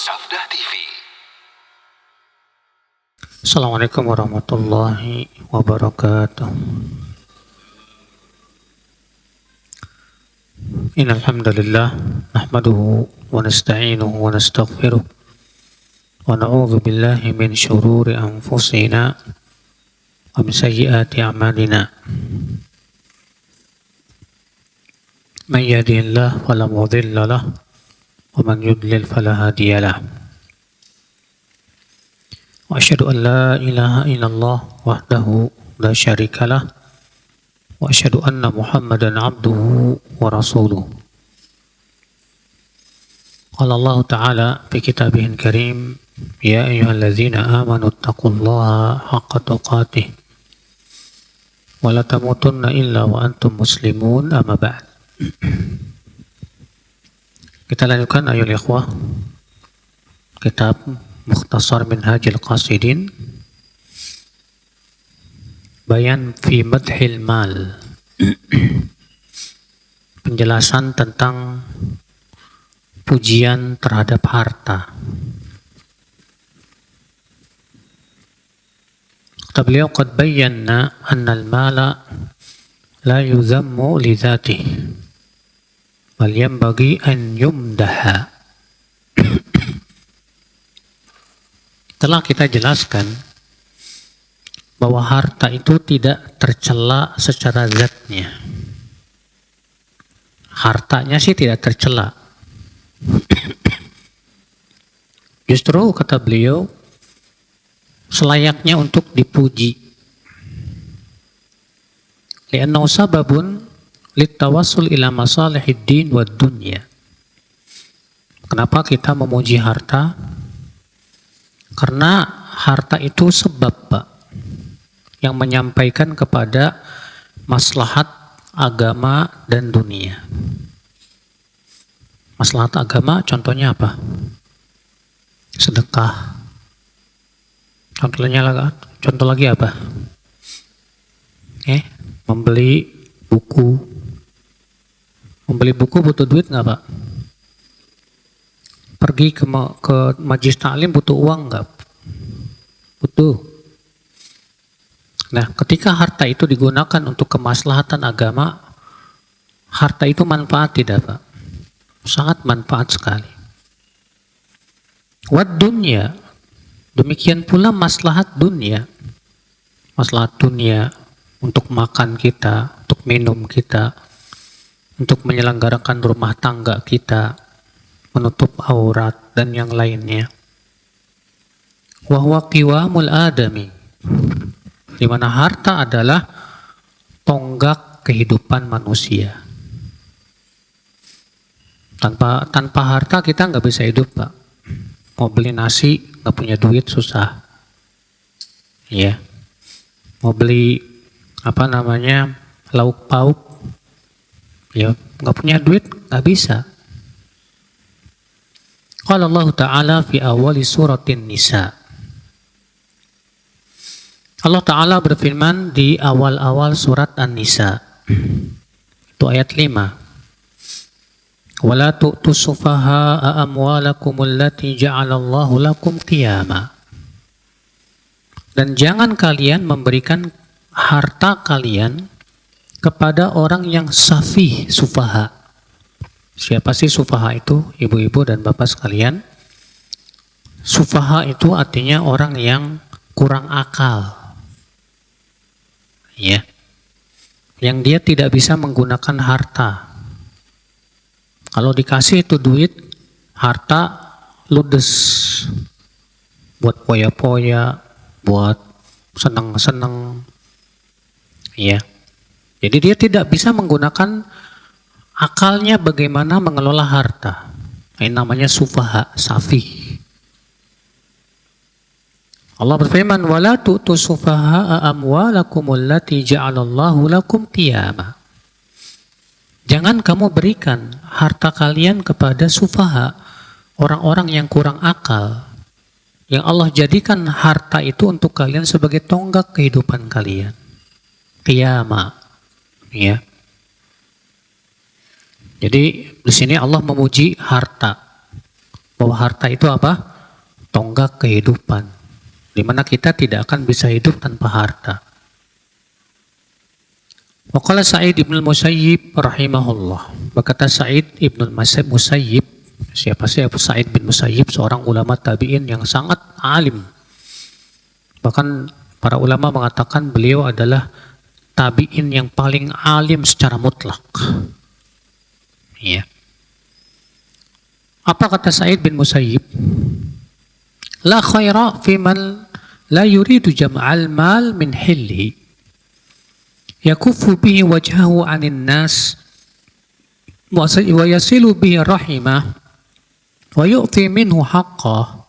Sabda TV. Assalamualaikum warahmatullahi wabarakatuh. Innal hamdalillah nahmaduhu wa nasta'inuhu wa nastaghfiruh wa na'udzu billahi min shururi anfusina wa min sayyiati a'malina. Man yahdihillahu fala mudilla lahu wa man yudlil fala hadiya lahu. Wa asyhadu an la ilaha illallah wahdahu la syarika lah wa asyhadu anna Muhammadan abduhu wa rasuluh. Qala Allah Ta'ala fi kitabihil karim, ya ayyuhalladzina amanu taqullaha haqqa tuqatih wa la tamutunna illa wa antum muslimun, amma ba'd. Kita lanjutkan ayol ikhwah kitab Mukhtasar Minhajil Qasidin, Bayan fi Madhil Mal. Penjelasan tentang pujian terhadap harta. Kata beliau, qad bayyana anna al-mala la yuzammu li dzatihi bal yanbaghi an yumdaha. Telah kita jelaskan bahwa harta itu tidak tercela secara zatnya. Hartanya sih tidak tercela. Justru kata beliau selayaknya untuk dipuji. Li'annahu sababun litawassul ila masalihid din wad dunya. Kenapa kita memuji harta? Karena harta itu sebab, Pak, yang menyampaikan kepada maslahat agama dan dunia. Maslahat agama contohnya apa? Sedekah. Contoh lagi apa? Membeli buku. Membeli buku butuh duit nggak, Pak? Pergi ke majelis taklim butuh uang nggak? Butuh. Nah, ketika harta itu digunakan untuk kemaslahatan agama, harta itu manfaat tidak, Pak? Sangat manfaat sekali. Wad dunya, demikian pula maslahat dunia. Maslahat dunia untuk makan kita, untuk minum kita, untuk menyelenggarakan rumah tangga kita, menutup aurat dan yang lainnya. Wa huwa qiwamul adami, di mana harta adalah tonggak kehidupan manusia. Tanpa harta kita nggak bisa hidup, Pak. Mau beli nasi nggak punya duit susah. Ya. Mau beli lauk pauk, ya nggak punya duit nggak bisa. Qala Allah Ta'ala fi awali suratin Nisa. Allah Ta'ala berfirman di awal-awal surat An-Nisa. Itu ayat 5. Wala tu'tu sufaha'a amwalakum allati ja'alallahu lakum qiyama. Dan jangan kalian memberikan harta kalian kepada orang yang safih, sufaha. Siapa sih sufaha itu, ibu-ibu dan bapak sekalian? Sufaha itu artinya orang yang kurang akal. Ya. Yang dia tidak bisa menggunakan harta. Kalau dikasih itu duit, harta ludes. Buat poya-poya, buat seneng-seneng. Ya. Jadi dia tidak bisa menggunakan akalnya bagaimana mengelola harta. Ini namanya sufaha, safih. Allah berfirman, wala tu'tu sufaha'a amwalakum allati ja'alallahu lakum qiyama. Jangan kamu berikan harta kalian kepada sufaha, orang-orang yang kurang akal, yang Allah jadikan harta itu untuk kalian sebagai tonggak kehidupan kalian. Qiyama. Ya. Jadi di sini Allah memuji harta. Bahwa harta itu apa? Tonggak kehidupan. Di mana kita tidak akan bisa hidup tanpa harta. Waqala Sa'id ibn al-Musayyib rahimahullah. Berkata Sa'id ibn al-Musayyib, siapa sih Abu Sa'id bin Musayyib, seorang ulama tabi'in yang sangat alim. Bahkan para ulama mengatakan beliau adalah tabi'in yang paling alim secara mutlak. Ya. Apa kata Sa'id bin Musayyib? La khaira fi man la yuridu jam'al mal min hilli. Yakufu bihi wajhahu 'anil nas wa yasilu bihi rahimah wa yu'ti minhu haqqah.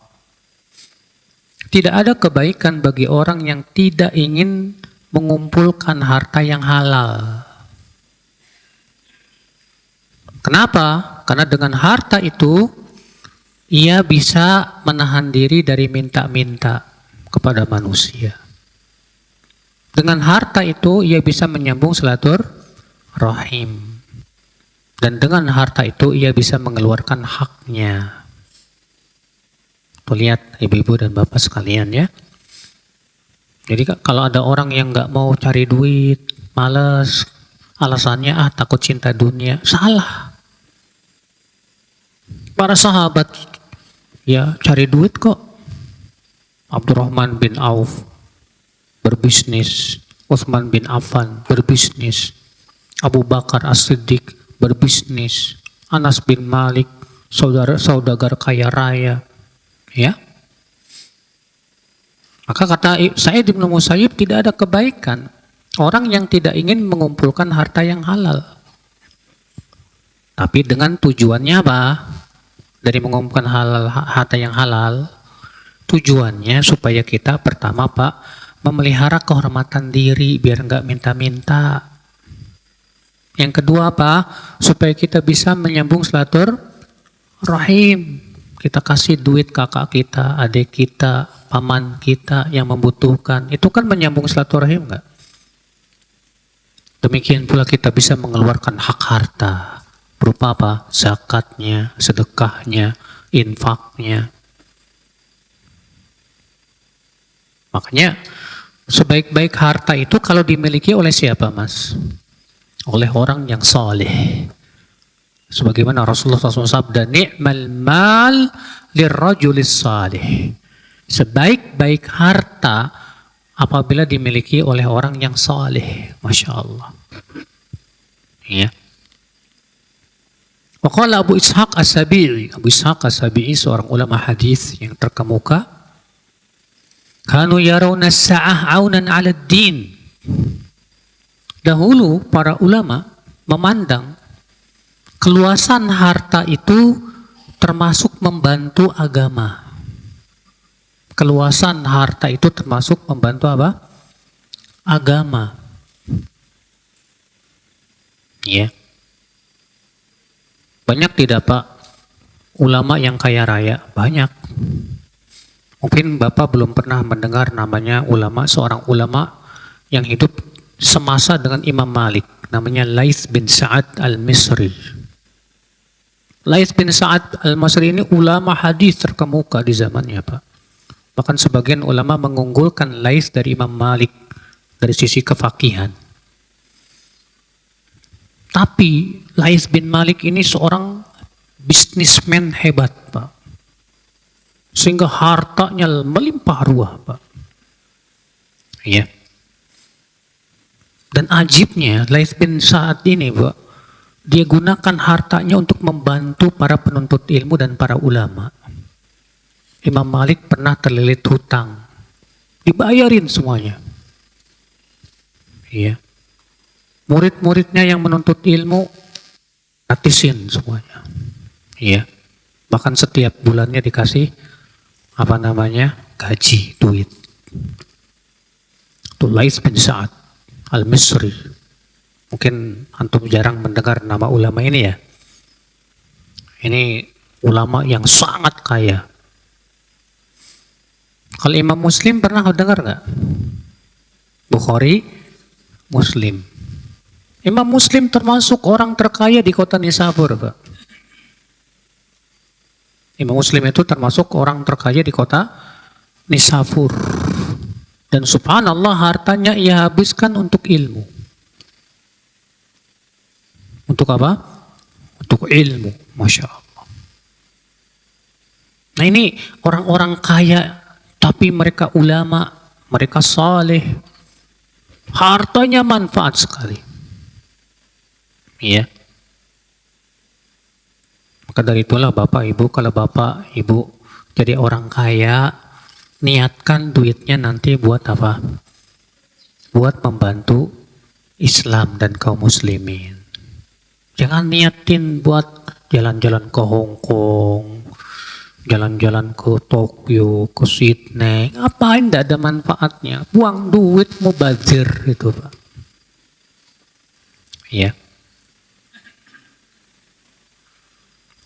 Tidak ada kebaikan bagi orang yang tidak ingin mengumpulkan harta yang halal. Kenapa? Karena dengan harta itu ia bisa menahan diri dari minta-minta kepada manusia. Dengan harta itu ia bisa menyambung silaturahim. Dan dengan harta itu ia bisa mengeluarkan haknya. Tuh lihat ibu-ibu dan bapak sekalian ya. Jadi kalau ada orang yang nggak mau cari duit, malas, alasannya takut cinta dunia, salah. Para sahabat ya cari duit kok. Abdurrahman bin Auf berbisnis, Utsman bin Affan berbisnis, Abu Bakar As-Siddiq berbisnis, Anas bin Malik saudagar kaya raya, ya. Maka kata Sa'id bin Musayyib, tidak ada kebaikan orang yang tidak ingin mengumpulkan harta yang halal. Tapi dengan tujuannya apa? Dari mengumpulkan harta yang halal, tujuannya supaya kita pertama Pak, memelihara kehormatan diri biar nggak minta-minta. Yang kedua apa? Supaya kita bisa menyambung silaturahim. Kita kasih duit kakak kita, adik kita, paman kita yang membutuhkan. Itu kan menyambung silaturahim nggak? Demikian pula kita bisa mengeluarkan hak harta. Berupa apa? Zakatnya, sedekahnya, infaknya. Makanya sebaik-baik harta itu kalau dimiliki oleh siapa, Mas? Oleh orang yang soleh. Sebagaimana Rasulullah SAW sabda, ni'mal mal lirrajulis salih. Sebaik-baik harta apabila dimiliki oleh orang yang soleh. Masya Allah. Ya. Waqala Abu Ishaq As-Sabi'i. Abu Ishaq As-Sabi'i seorang ulama hadis yang terkemuka. Kanu yarawna as-sa'ah 'aunan 'ala ad-din. Dahulu para ulama memandang keluasan harta itu termasuk membantu agama. Keluasan harta itu termasuk membantu apa? Agama. Ya. Banyak tidak Pak ulama yang kaya raya? Banyak. Mungkin Bapak belum pernah mendengar namanya seorang ulama yang hidup semasa dengan Imam Malik. Namanya Laits bin Sa'ad al-Misri. Laits bin Sa'ad al-Misri ini ulama hadis terkemuka di zamannya Pak. Bahkan sebagian ulama mengunggulkan Laits dari Imam Malik dari sisi kefakihan. Tapi Laits bin Malik ini seorang bisnismen hebat Pak. Sehingga hartanya melimpah ruah Pak. Ya. Dan ajibnya Laits bin Sa'ad ini Pak, dia gunakan hartanya untuk membantu para penuntut ilmu dan para ulama. Imam Malik pernah terlilit hutang, dibayarin semuanya. Iya. Murid-muridnya yang menuntut ilmu gratisin semuanya. Iya. Bahkan setiap bulannya dikasih gaji, duit. Itu Laits bin Sa'ad al-Misri. Mungkin antum jarang mendengar nama ulama ini ya. Ini ulama yang sangat kaya. Kalau Imam Muslim pernah dengar nggak? Bukhari, Muslim. Imam Muslim termasuk orang terkaya di kota Nisabur, Pak. Imam Muslim itu termasuk orang terkaya di kota Nisapur. Dan subhanallah hartanya ia habiskan untuk ilmu. Untuk apa? Untuk ilmu. Masya Allah. Nah ini orang-orang kaya, tapi mereka ulama, mereka saleh. Hartanya manfaat sekali. Ya. Maka dari itulah Bapak Ibu, kalau Bapak Ibu jadi orang kaya, niatkan duitnya nanti buat apa? Buat membantu Islam dan kaum muslimin. Jangan niatin buat jalan-jalan ke Hong Kong, jalan-jalan ke Tokyo, ke Sydney. Ngapain, tidak ada manfaatnya. Buang duit mubazir itu, Pak. Ya.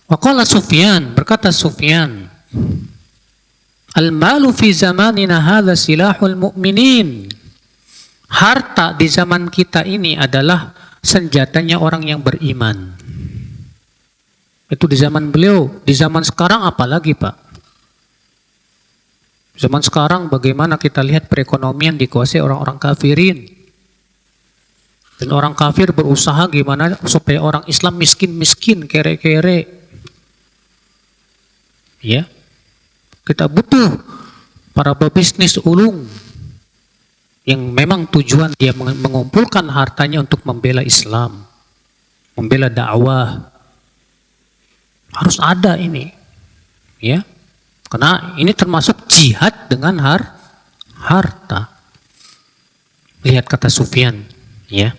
Waqala Sufyan, berkata Sufyan, al-malu fi zamanina hadha silahul mu'minin. Harta di zaman kita ini adalah senjatanya orang yang beriman. Itu di zaman beliau. Di zaman sekarang apalagi, Pak? Zaman sekarang bagaimana kita lihat perekonomian dikuasai orang-orang kafirin. Dan orang kafir berusaha gimana supaya orang Islam miskin-miskin, kere-kere. Ya. Kita butuh para pebisnis ulung yang memang tujuan dia mengumpulkan hartanya untuk membela Islam, membela dakwah. Harus ada ini, ya, karena ini termasuk jihad dengan harta. Lihat kata Sufyan, ya,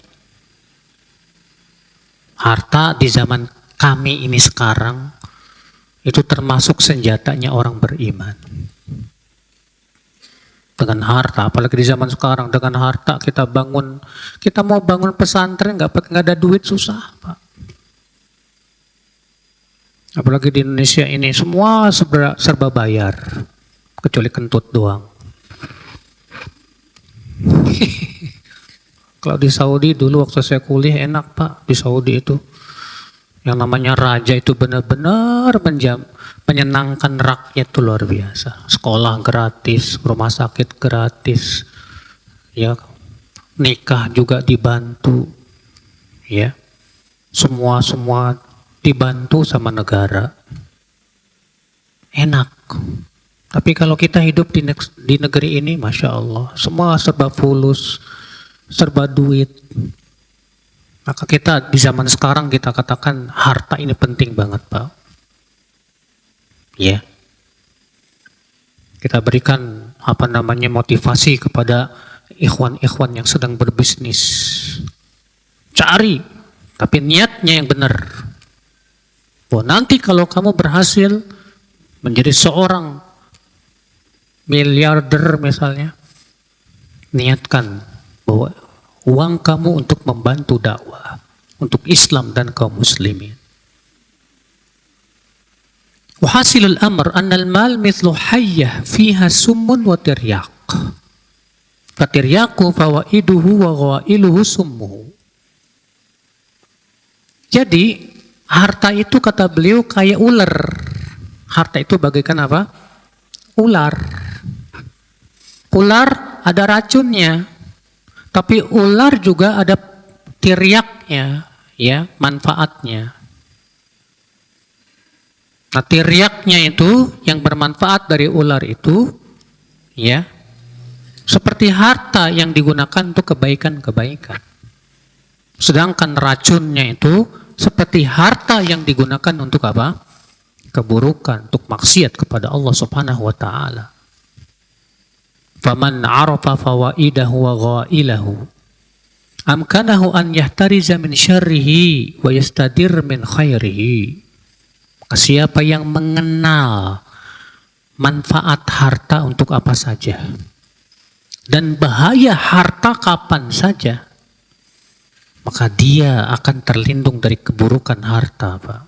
harta di zaman kami ini sekarang itu termasuk senjatanya orang beriman. Dengan harta, apalagi di zaman sekarang, dengan harta kita mau bangun pesantren nggak ada duit, susah, Pak. Apalagi di Indonesia ini semua serba bayar, kecuali kentut doang. Kalau di Saudi dulu waktu saya kuliah enak, Pak. Di Saudi itu yang namanya raja itu benar-benar menyenangkan rakyat itu luar biasa. Sekolah gratis, rumah sakit gratis, ya, nikah juga dibantu, ya, semua dibantu sama negara. Enak. Tapi kalau kita hidup di negeri ini, Masya Allah, semua serba fulus, serba duit. Maka kita di zaman sekarang kita katakan harta ini penting banget, Pak. Ya. Kita berikan motivasi kepada ikhwan-ikhwan yang sedang berbisnis. Cari, tapi niatnya yang benar. Oh, nanti kalau kamu berhasil menjadi seorang miliarder misalnya, niatkan bahwa uang kamu untuk membantu dakwah, untuk Islam dan kaum muslimin. Wahasilul amr annal mal mithlu hayyah fiha summun wa tiryaq. Fatiryaku fawaiduhu wa ghawailuhu summuhu. Jadi harta itu kata beliau kayak ular. Harta itu bagaikan apa? Ular. Ular ada racunnya. Tapi ular juga ada tiryaknya, ya, manfaatnya. Nah, tiryaknya itu yang bermanfaat dari ular itu, ya, seperti harta yang digunakan untuk kebaikan-kebaikan. Sedangkan racunnya itu seperti harta yang digunakan untuk apa? Keburukan, untuk maksiat kepada Allah Subhanahu wa taala. Faman arafa fawaidahu wa ghailahu amkanahu an yahtariza min syarrihi wa yastadir min khairihi. Siapa yang mengenal manfaat harta untuk apa saja dan bahaya harta kapan saja, maka dia akan terlindung dari keburukan harta, Pak.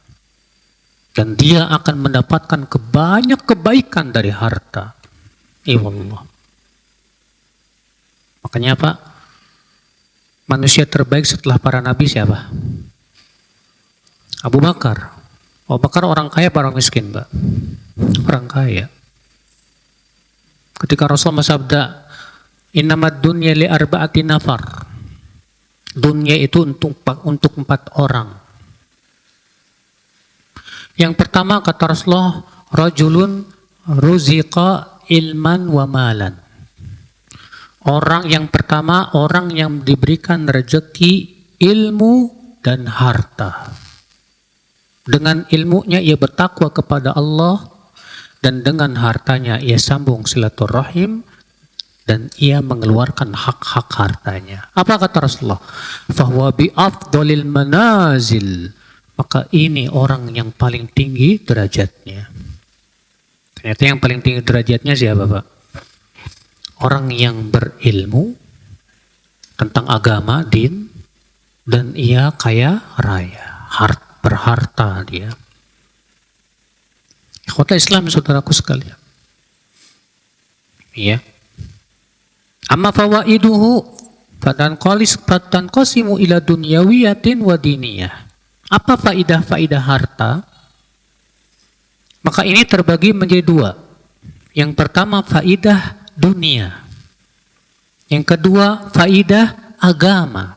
Dan dia akan mendapatkan banyak kebaikan dari harta. Iwallah. Makanya Pak, manusia terbaik setelah para nabi siapa? Abu Bakar. Abu Bakar orang kaya apa orang miskin, Mbak? Orang kaya. Ketika Rasul bersabda, "Innamad dunya li arba'ati nafar." Dunia itu untuk 4 orang. Yang pertama kata Rasulullah, rajulun ruziqa ilman wa malan. Orang yang pertama, orang yang diberikan rezeki ilmu dan harta. Dengan ilmunya ia bertakwa kepada Allah, dan dengan hartanya ia sambung silaturahim, dan ia mengeluarkan hak-hak hartanya. Apa kata Rasulullah? Fahuwa bi afdalil manazil. Maka ini orang yang paling tinggi derajatnya. Ternyata yang paling tinggi derajatnya siapa, Pak? Orang yang berilmu tentang agama, din, dan ia kaya raya, berharta dia. Ikhwatul Islam, saudaraku sekalian. Iya. Amma fawaiduhu fatanqasimu ila dunyawiyatin wa diniyah. Apa faidah-faidah harta? Maka ini terbagi menjadi 2. Yang pertama faidah dunia. Yang kedua faidah agama.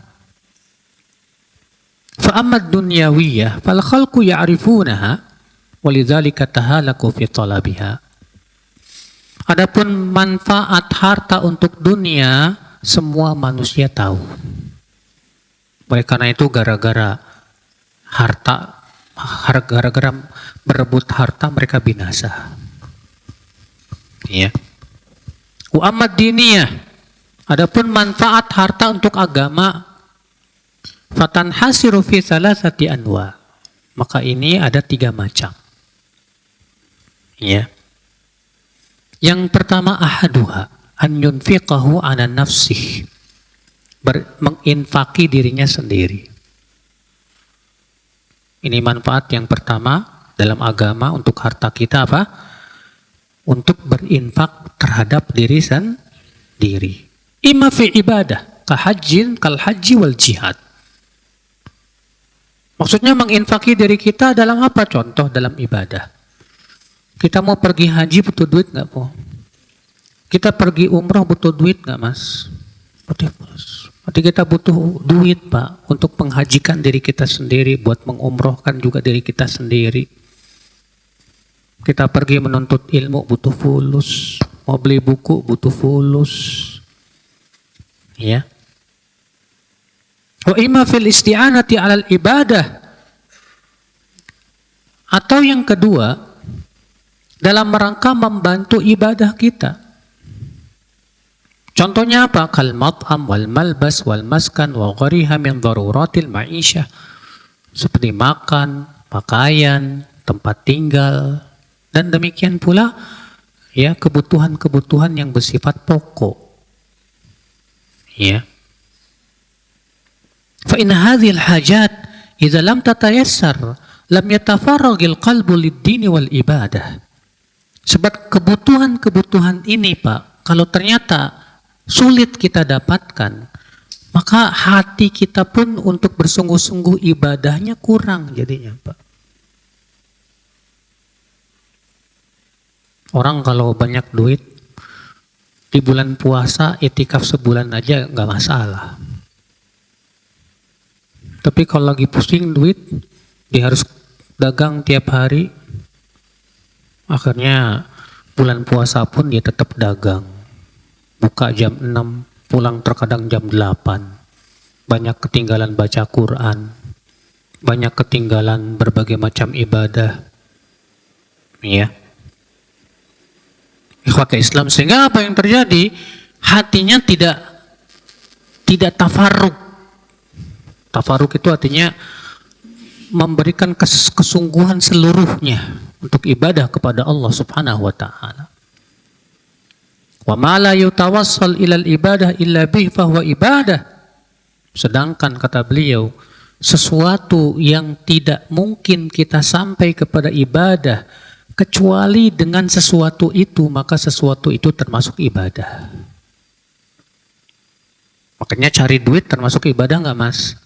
Fa amma dunyawiyah fal khalqu ya'rifunaha walidzalika tahalaku fi talabiha. Adapun manfaat harta untuk dunia, semua manusia tahu. Oleh karena itu gara-gara berebut harta mereka binasa. Ya. Wa amad diniyah. Adapun manfaat harta untuk agama, fatanhasiru fi salasati anwa. Maka ini ada 3 macam. Ya. Yang pertama ahaduha an yunfiqahu ala nafsih, menginfaki dirinya sendiri. Ini manfaat yang pertama dalam agama untuk harta kita apa? Untuk berinfak terhadap diri sendiri. Imma fi ibadah kal haji wal jihad. Maksudnya menginfaki diri kita dalam apa? Contoh dalam ibadah. Kita mau pergi haji butuh duit nggak, Po? Kita pergi umroh butuh duit nggak, Mas? Butuh, Mas. Berarti kita butuh duit, Pak, untuk menghajikan diri kita sendiri, buat mengumrohkan juga diri kita sendiri. Kita pergi menuntut ilmu butuh fulus, mau beli buku butuh fulus, ya. Wa imma fil isti'anati 'alal ibadah. Atau yang kedua, dalam rangka membantu ibadah kita. Contohnya apa? Kal mat'am wal malbas wal maskan wa ghariha min daruratil ma'isyah. Seperti makan, pakaian, tempat tinggal, dan demikian pula ya kebutuhan-kebutuhan yang bersifat pokok. Ya. Fa in hadhil hajat idza lam tatayassar lam yatafarragil qalbu lid-din wal ibadah. Sebab kebutuhan-kebutuhan ini, Pak, kalau ternyata sulit kita dapatkan, maka hati kita pun untuk bersungguh-sungguh ibadahnya kurang jadinya, Pak. Orang kalau banyak duit, di bulan puasa itikaf sebulan aja nggak masalah. Tapi kalau lagi pusing duit, dia harus dagang tiap hari, akhirnya bulan puasa pun dia tetap dagang. Buka jam 6, pulang terkadang jam 8. Banyak ketinggalan baca Quran. Banyak ketinggalan berbagai macam ibadah. Ya. Ikhwatul Islam, sehingga apa yang terjadi? Hatinya tidak tafarruk. Tafarruk itu artinya memberikan kesungguhan seluruhnya untuk ibadah kepada Allah Subhanahu wa taala. Wa ma la yutawassal ilal ibadah illa bih fahuwa ibadah. Sedangkan kata beliau, sesuatu yang tidak mungkin kita sampai kepada ibadah kecuali dengan sesuatu itu, maka sesuatu itu termasuk ibadah. Makanya cari duit termasuk ibadah nggak, Mas?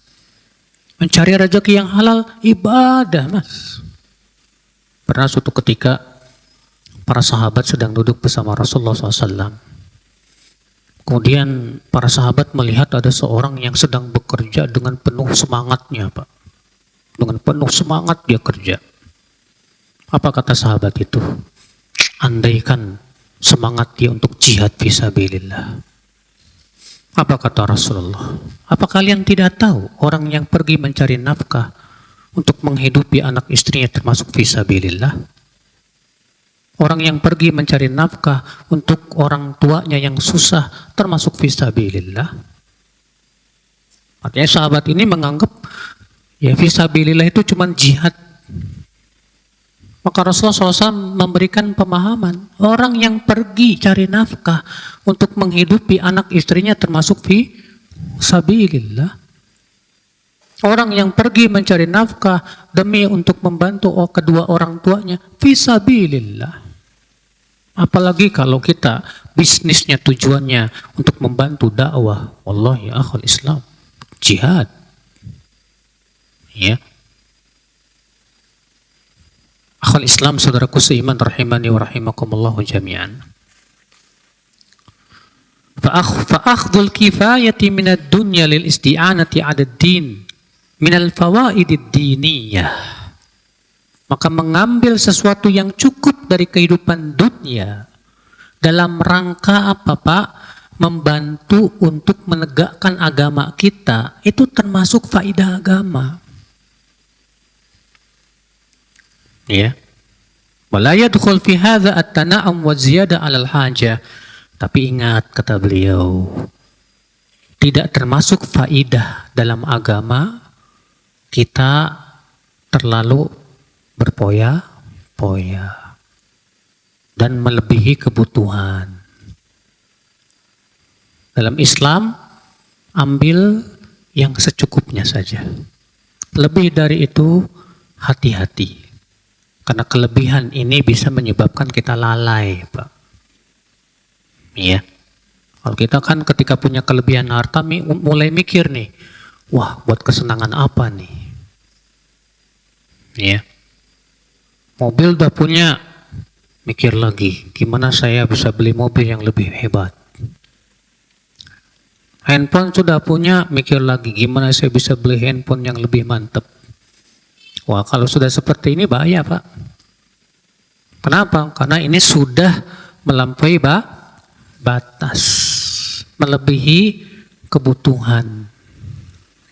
Mencari rezeki yang halal ibadah, Mas. Pernah suatu ketika para sahabat sedang duduk bersama Rasulullah SAW. Kemudian para sahabat melihat ada seorang yang sedang bekerja dengan penuh semangatnya, Pak. Dengan penuh semangat dia kerja. Apa kata sahabat itu? Andaikan semangat dia untuk jihad fisabilillah. Apa kata Rasulullah? Apa kalian tidak tahu orang yang pergi mencari nafkah untuk menghidupi anak istrinya termasuk fisabilillah? Orang yang pergi mencari nafkah untuk orang tuanya yang susah termasuk fisabilillah. Artinya sahabat ini menganggap ya fisabilillah itu cuma jihad. Maka Rasulullah SAW memberikan pemahaman, orang yang pergi cari nafkah untuk menghidupi anak istrinya termasuk fisabilillah. Orang yang pergi mencari nafkah demi untuk membantu kedua orang tuanya fisabilillah. Apalagi kalau kita bisnisnya tujuannya untuk membantu dakwah. Wallahi ya akhul Islam, jihad. Ya. Akhul Islam, saudaraku seiman rahimani wa rahimakumullahu jami'an. Fa'akhdhul kifayati minad dunya lil isti'anati 'ala ad-din minal fawaidid diniyah. Maka mengambil sesuatu yang cukup dari kehidupan dunia dalam rangka apa, Pak? Membantu untuk menegakkan agama kita, itu termasuk faidah agama. Ya. Wala yadkhul fi hadza at-tana'um wa ziyada 'alal hajah. Tapi ingat, kata beliau, tidak termasuk faidah dalam agama kita terlalu berpoya-poya dan melebihi kebutuhan. Dalam Islam, ambil yang secukupnya saja. Lebih dari itu, hati-hati. Karena kelebihan ini bisa menyebabkan kita lalai, Pak. Iya. Kalau kita kan ketika punya kelebihan harta, mulai mikir nih, wah, buat kesenangan apa nih? Iya. Mobil udah punya, mikir lagi, gimana saya bisa beli mobil yang lebih hebat. Handphone sudah punya, mikir lagi, gimana saya bisa beli handphone yang lebih mantap. Wah, kalau sudah seperti ini bahaya, Pak. Kenapa? Karena ini sudah melampaui batas, melebihi kebutuhan.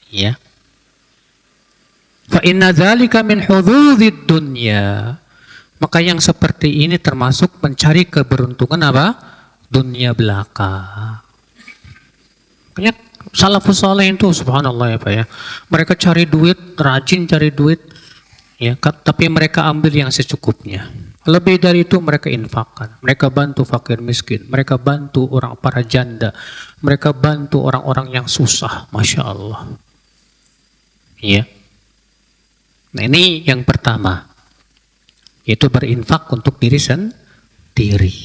Ya. Fa inna dzalika min hudzudzid dunya. Maka yang seperti ini termasuk mencari keberuntungan apa? Dunia belaka. Banyak salafus saleh itu subhanallah ya Pak ya. Mereka cari duit, rajin cari duit ya, tapi mereka ambil yang secukupnya. Lebih dari itu mereka infakkan. Mereka bantu fakir miskin, mereka bantu orang para janda, mereka bantu orang-orang yang susah, Masya Allah. Ya. Nah ini yang pertama, yaitu berinfak untuk diri sendiri,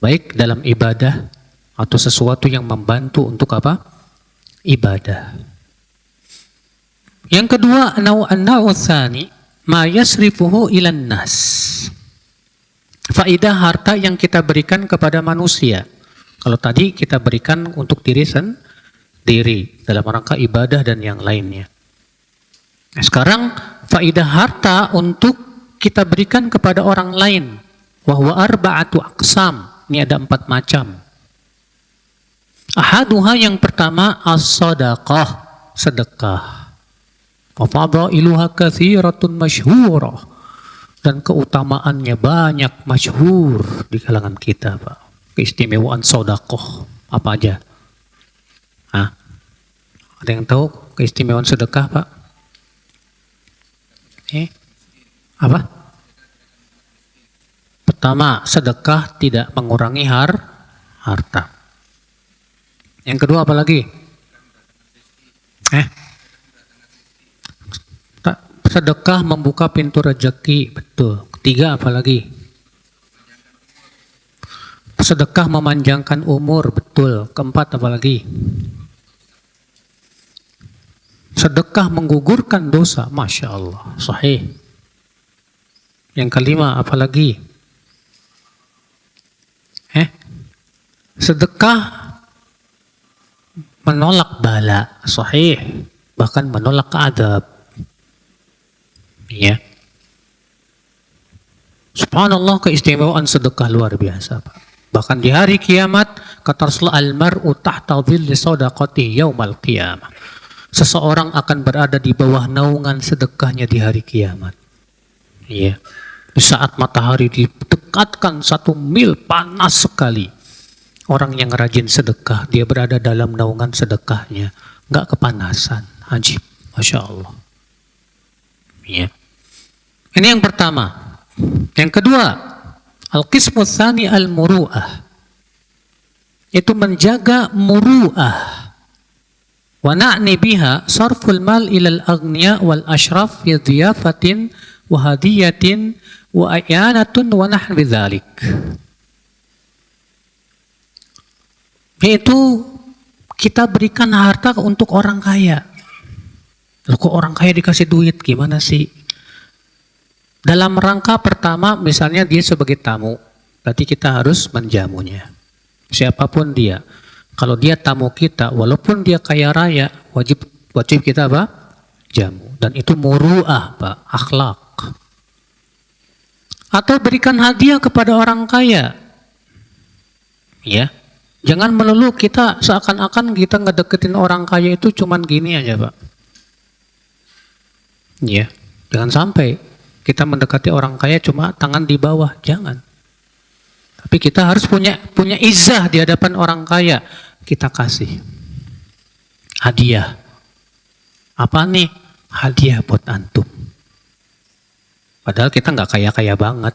baik dalam ibadah atau sesuatu yang membantu untuk apa? Ibadah. Yang kedua, an-naw'u tsani ma yasrifuhu ilan nas. Faidah harta yang kita berikan kepada manusia. Kalau tadi kita berikan untuk diri sendiri dalam rangka ibadah dan yang lainnya. Nah, sekarang faidah harta untuk kita berikan kepada orang lain. Wa huwa arba'atu aqsam. Ini ada 4 macam. Ahaduha yang pertama as-sadaqah, sedekah. Wa fadailuha katsiratun masyhurah. Dan keutamaannya banyak, masyhur di kalangan kita, Pak. Keistimewaan sedekah apa aja? Hah? Ada yang tahu keistimewaan sedekah, Pak? Apa? Pertama, sedekah tidak mengurangi harta. Yang kedua apa lagi? Sedekah membuka pintu rezeki, betul. Ketiga apa lagi? Sedekah memanjangkan umur, betul. Keempat apa lagi? Sedekah menggugurkan dosa, Masya Allah, sahih. Yang kelima apalagi? Sedekah menolak bala, sahih, bahkan menolak adab. Ya. Subhanallah, keistimewaan sedekah luar biasa, Pak. Bahkan di hari kiamat kata Rasulullah, al-mar'u tahta dhilli shadaqati yaumal qiyamah. Seseorang akan berada di bawah naungan sedekahnya di hari kiamat. Ya. Di saat matahari didekatkan 1 mil panas sekali. Orang yang rajin sedekah, dia berada dalam naungan sedekahnya. Nggak kepanasan. Ajib. Masya Allah. Ya. Ini yang pertama. Yang kedua, al-qismu tsani al-muru'ah. Itu menjaga muru'ah. Wa na'ni biha sarful mal ilal aghniya wal ashraf fi dhiyafatin wa hadiyatin wa ayanatun wa nahwi dzalik. Yaitu kita berikan harta untuk orang kaya. Loh, kok orang kaya dikasih duit, gimana sih? Dalam rangka pertama, misalnya dia sebagai tamu, berarti kita harus menjamunya. Siapapun dia. Kalau dia tamu kita, walaupun dia kaya raya, wajib kita apa? Jamu. Dan itu muru'ah, Pak, akhlak. Atau berikan hadiah kepada orang kaya. Ya. Jangan melulu kita seakan-akan kita ngedeketin orang kaya itu cuman gini aja, Pak. Ya. Jangan sampai kita mendekati orang kaya cuma tangan di bawah, jangan. Tapi kita harus punya izzah di hadapan orang kaya. Kita kasih hadiah. Apa nih? Hadiah buat antum. Padahal kita nggak kaya-kaya banget.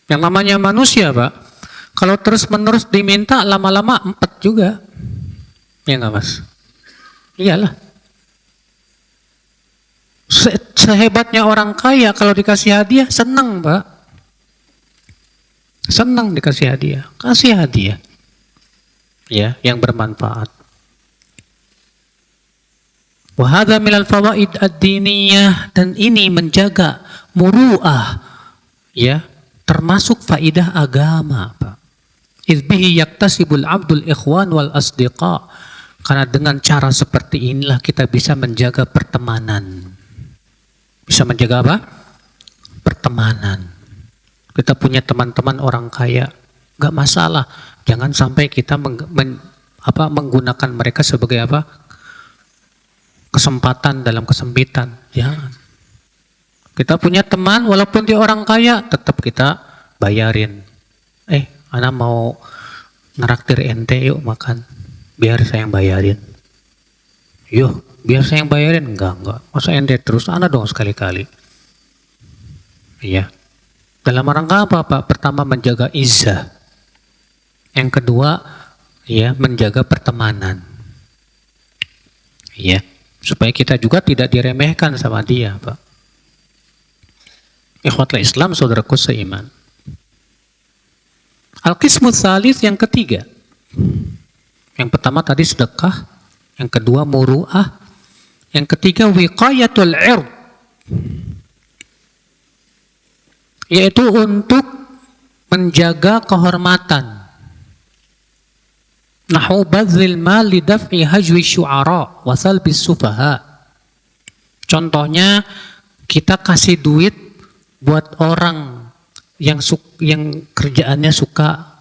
Yang namanya manusia, Pak, kalau terus-menerus diminta, lama-lama empet juga. Ya nggak, Mas? Iyalah. Sehebatnya orang kaya, kalau dikasih hadiah, senang, Pak. Senang dikasih hadiah. Kasih hadiah. Ya, yang bermanfaat. Wa hadza minal fawaid ad-diniyah, dan ini menjaga muru'ah, ya, termasuk faidah agama, Pak. Idh bihi yaktasibul abdul ikhwan wal asdiqa. Karena dengan cara seperti inilah kita bisa menjaga pertemanan. Bisa menjaga apa? Pertemanan. Kita punya teman-teman orang kaya, nggak masalah. Jangan sampai kita menggunakan mereka sebagai apa? Kesempatan dalam kesempitan. Jangan. Kita punya teman, walaupun dia orang kaya, tetap kita bayarin. Ana mau ngeraktir ente, yuk makan. Biar saya yang bayarin. Yuk, biar saya yang bayarin. Enggak. Masa ente terus, ana dong sekali-kali. Iya. Dalam rangka apa, Pak? Pertama, menjaga izzah. Yang kedua, ya, menjaga pertemanan. Iya. Supaya kita juga tidak diremehkan sama dia, Pak. Ikhwatul Islam, saudaraku seiman. Al-qismu tsalits, yang ketiga. Yang pertama tadi sedekah, yang kedua muru'ah, yang ketiga wiqayatul 'ird. Yaitu untuk menjaga kehormatan. Nahu badzil mal li daf'i hajwi syu'ara wa salbis sufaha. Contohnya, kita kasih duit buat orang yang kerjaannya suka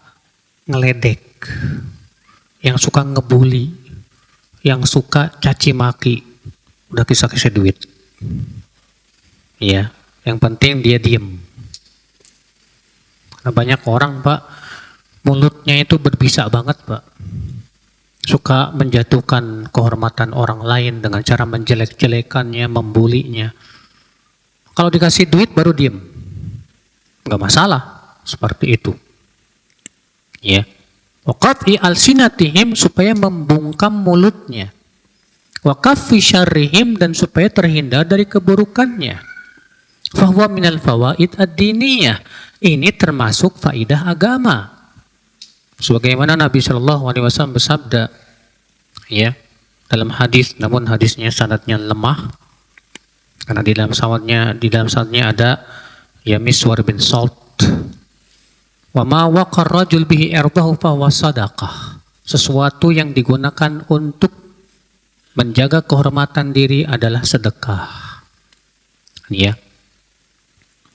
ngeledek, yang suka ngebully, yang suka caci maki. Udah kasih duit. Ya, yang penting dia diem. Karena banyak orang, Pak, mulutnya itu berbisa banget, Pak. Suka menjatuhkan kehormatan orang lain dengan cara menjelek-jelekannya, membulinya. Kalau dikasih duit baru diem. Enggak masalah seperti itu. Ya. Wa qat'i alsinatihim, supaya membungkam mulutnya. Wa kaffi syarrihim, dan supaya terhindar dari keburukannya. Fahuwa minal fawaid ad-diniyah. Ini termasuk faidah agama. Sebagaimana Nabi Shallallahu Alaihi Wasallam bersabda, ya, dalam hadis, namun hadisnya sanadnya lemah, Karena di dalam sanadnya ada ya Miswar bin Salt. Wa ma waqar rajul bihi irdahu fa huwa sadaqah. Sesuatu yang digunakan untuk menjaga kehormatan diri adalah sedekah. Ya.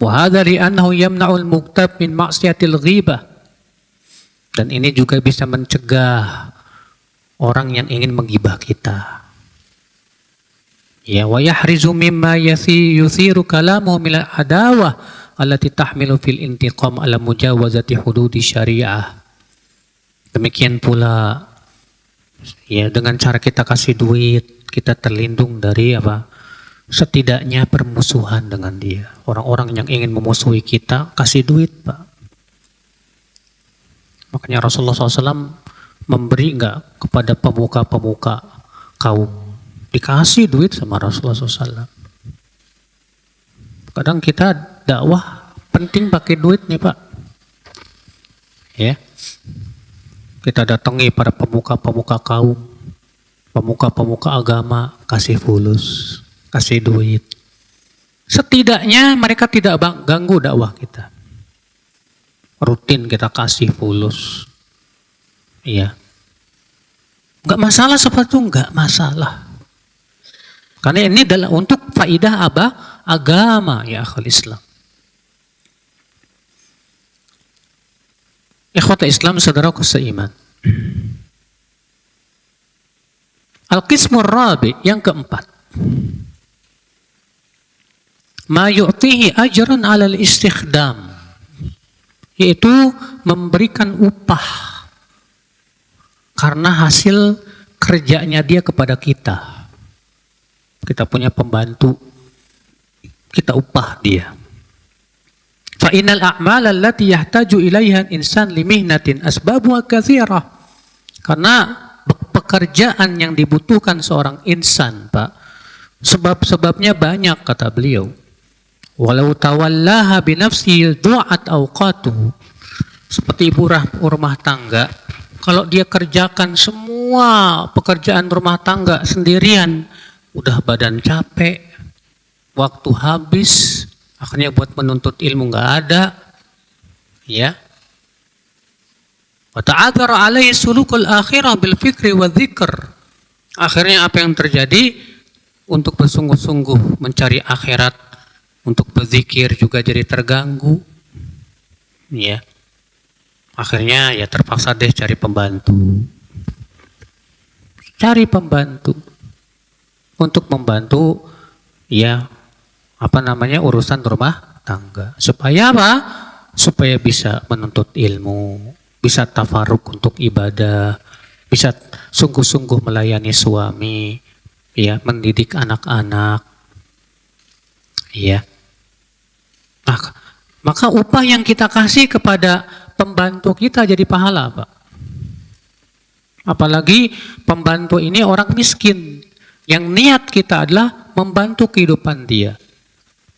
Wa hadza li annahu yamna'ul mughtab min ma'siyatil ghibah. Dan ini juga bisa mencegah orang yang ingin menggibah kita. Ya, wa yahrizu mimma yuthiru kalamuhu min al-adawah allati tahmilu fil intiqam ala mujawazati hududi syariah. Demikian pula ya dengan cara kita kasih duit, kita terlindung dari apa? Setidaknya permusuhan dengan dia. Orang-orang yang ingin memusuhi kita, kasih duit, Pak. Makanya Rasulullah SAW memberi enggak kepada pemuka-pemuka kaum. Dikasih duit sama Rasulullah SAW. Kadang kita dakwah penting pakai duit nih Pak. Ya. Kita datangi para pemuka-pemuka kaum, pemuka-pemuka agama, kasih fulus, kasih duit. Setidaknya mereka tidak ganggu dakwah kita. Rutin kita kasih fulus. Iya. Enggak masalah seperti itu, enggak masalah. Karena ini adalah untuk faidah agama ya akhul Islam. Ikhwata Islam saudaraku seiman. Al-qismur rabi yang keempat. Ma yu'tihi ajran 'alal istikhdam. Yaitu memberikan upah karena hasil kerjanya dia kepada kita. Kita punya pembantu, kita upah dia. Fa innal a'mal allati yahtaju ilaiha insan li mihnatin asbabuha katsirah. Karena pekerjaan yang dibutuhkan seorang insan, Pak, sebab-sebabnya banyak kata beliau. Walau tawallaha bi nafsihi du'at awqatuhu. Seperti ibu rumah tangga, kalau dia kerjakan semua pekerjaan rumah tangga sendirian, udah badan capek, waktu habis, akhirnya buat menuntut ilmu nggak ada, ya. Wa ta'adzara alaihi sulukul akhirah bil fikri wa dzikr. Akhirnya apa yang terjadi? Untuk bersungguh-sungguh mencari akhirat, untuk berzikir juga jadi terganggu, ya. Akhirnya ya terpaksa deh cari pembantu. Cari pembantu. Untuk membantu ya urusan rumah tangga. Supaya apa? Supaya bisa menuntut ilmu, bisa tafaruk untuk ibadah, bisa sungguh-sungguh melayani suami, ya, mendidik anak-anak. Ya. Maka upah yang kita kasih kepada pembantu kita jadi pahala, Pak. Apalagi pembantu ini orang miskin. Yang niat kita adalah membantu kehidupan dia.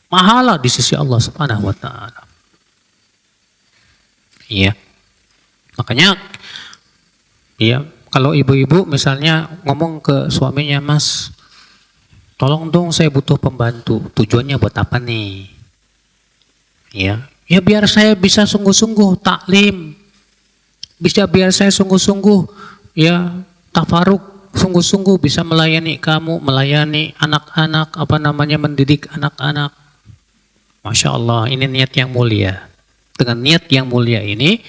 Pahala di sisi Allah Subhanahu wa taala. Iya. Makanya ya, kalau ibu-ibu misalnya ngomong ke suaminya, "Mas, tolong dong saya butuh pembantu." Tujuannya buat apa nih? Ya, biar saya bisa sungguh-sungguh taklim. Biar saya sungguh-sungguh ya tafaruk, sungguh-sungguh bisa melayani kamu, melayani anak-anak, mendidik anak-anak. Masya Allah, ini niat yang mulia. Dengan niat yang mulia ini,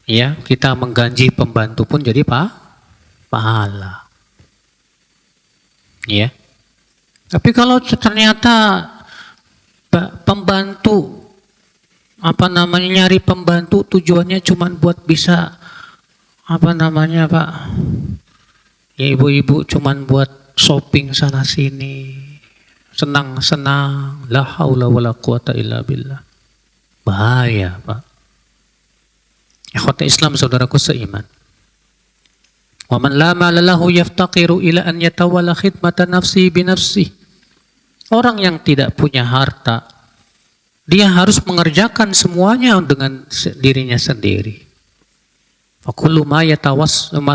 ya kita menggaji pembantu pun jadi pahala. Ya. Tapi kalau ternyata pembantu nyari pembantu tujuannya cuma buat bisa Pak, ya ibu-ibu cuman buat shopping sana sini, senang-senang, la haula wala quwata illa billah. Bahaya, Pak. Ikhwata Islam saudaraku seiman. Wa man la mala lahu yaftaqiru ila an yatawalla khidmata nafsi bi nafsi. Orang yang tidak punya harta, dia harus mengerjakan semuanya dengan dirinya sendiri. Fakullu ma yatasawwar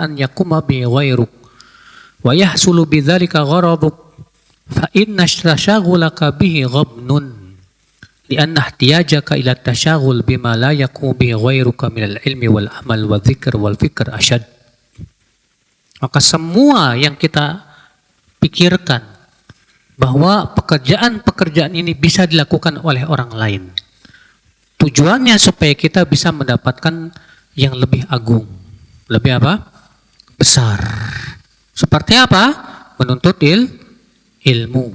an yakuma bi ghairuk wa yahsulu bidzalika gharaduk fa inna tashaghulaka bihi ghabnun lianna ihtiyajaka ila tashaghul bima la yaqumu bihi ghairuka minal ilmi wal amal wa dzikr wal fikr asyad. Maka semua yang kita pikirkan bahwa pekerjaan-pekerjaan ini bisa dilakukan oleh orang lain, tujuannya supaya kita bisa mendapatkan yang lebih agung, lebih apa? Besar. Seperti apa? Menuntut ilmu,